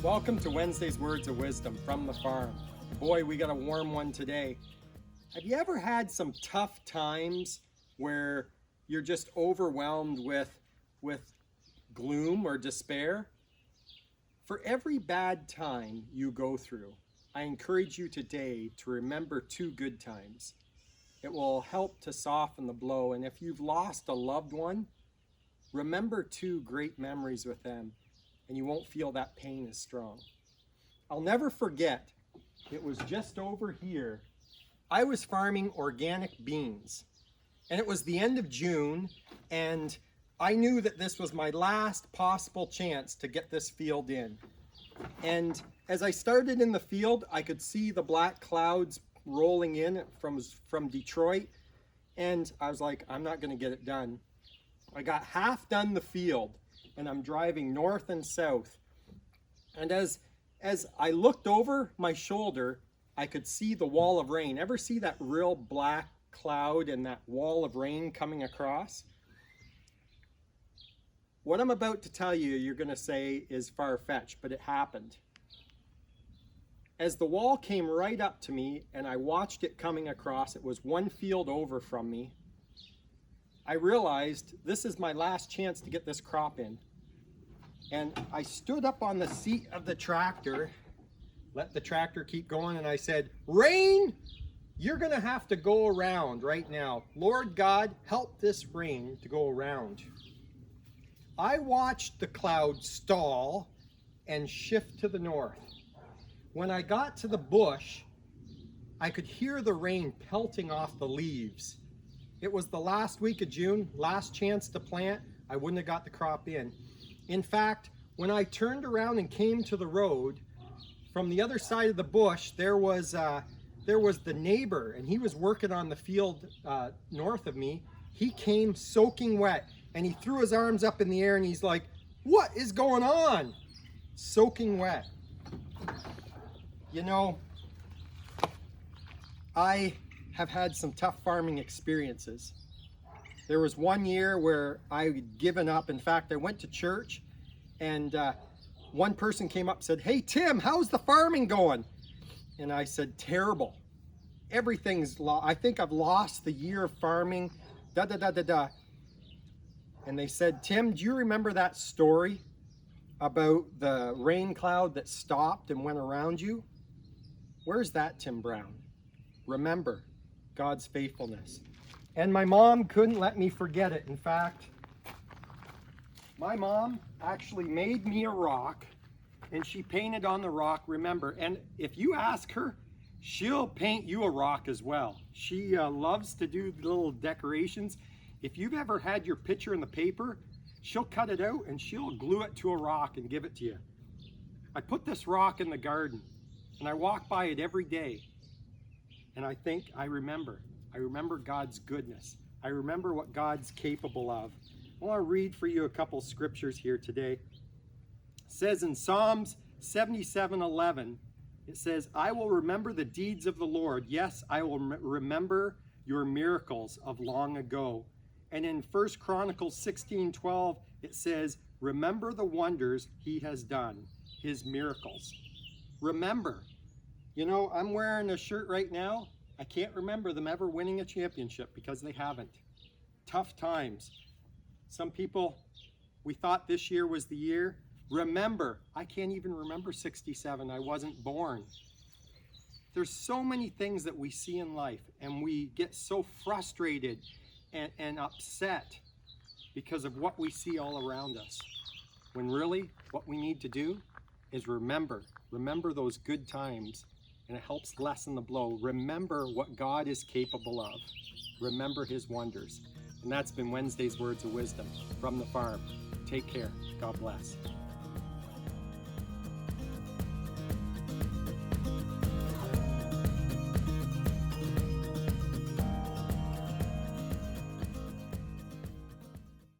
Welcome to Wednesday's Words of Wisdom from the farm. Boy, we got a warm one today. Have you ever had some tough times where you're just overwhelmed with gloom or despair? For every bad time you go through, I encourage you today to remember 2 good times. It will help to soften the blow, and if you've lost a loved one, remember 2 great memories with them, and you won't feel that pain as strong. I'll never forget, it was just over here. I was farming organic beans, and it was the end of June, and I knew that this was my last possible chance to get this field in. And as I started in the field, I could see the black clouds rolling in from Detroit, and I was like, I'm not going to get it done. I got half done the field, and I'm driving north and south. And as I looked over my shoulder, I could see the wall of rain. Ever see that real black cloud and that wall of rain coming across? What I'm about to tell you, you're going to say is far-fetched, but it happened. As the wall came right up to me and I watched it coming across, it was 1 field over from me, I realized this is my last chance to get this crop in. And I stood up on the seat of the tractor, let the tractor keep going, and I said, "Rain, you're going to have to go around right now. Lord God, help this rain to go around." I watched the cloud stall and shift to the north. When I got to the bush, I could hear the rain pelting off the leaves. It was the last week of June, last chance to plant. I wouldn't have got the crop in. In fact, when I turned around and came to the road, from the other side of the bush, there was the neighbor, and he was working on the field north of me. He came soaking wet, and he threw his arms up in the air, and he's like, "What is going on?" Soaking wet. You know, I have had some tough farming experiences. There was one year where I'd given up. In fact, I went to church, and one person came up and said, "Hey Tim, how's the farming going?" And I said, "Terrible. Everything's I think I've lost the year of farming, da da da da da." And they said, "Tim, do you remember that story about the rain cloud that stopped and went around you? Where's that, Tim Brown? Remember God's faithfulness." And my mom couldn't let me forget it. In fact, my mom actually made me a rock, and she painted on the rock, "Remember." And if you ask her, she'll paint you a rock as well. She loves to do little decorations. If you've ever had your picture in the paper, she'll cut it out and she'll glue it to a rock and give it to you. I put this rock in the garden, and I walk by it every day, and I think I remember God's goodness. I remember what God's capable of. I want to read for you a couple scriptures here today. It says in Psalms 77:11, it says, "I will remember the deeds of the Lord. Yes, I will remember your miracles of long ago." And in 1 Chronicles 16:12, it says, "Remember the wonders he has done, his miracles." Remember. You know, I'm wearing a shirt right now. I can't remember them ever winning a championship because they haven't. Tough times. Some people, we thought this year was the year. Remember, I can't even remember 67. I wasn't born. There's so many things that we see in life, and we get so frustrated and upset because of what we see all around us. When really, what we need to do is remember those good times, and it helps lessen the blow. Remember what God is capable of. Remember his wonders. And that's been Wednesday's Words of Wisdom from the farm. Take care. God bless.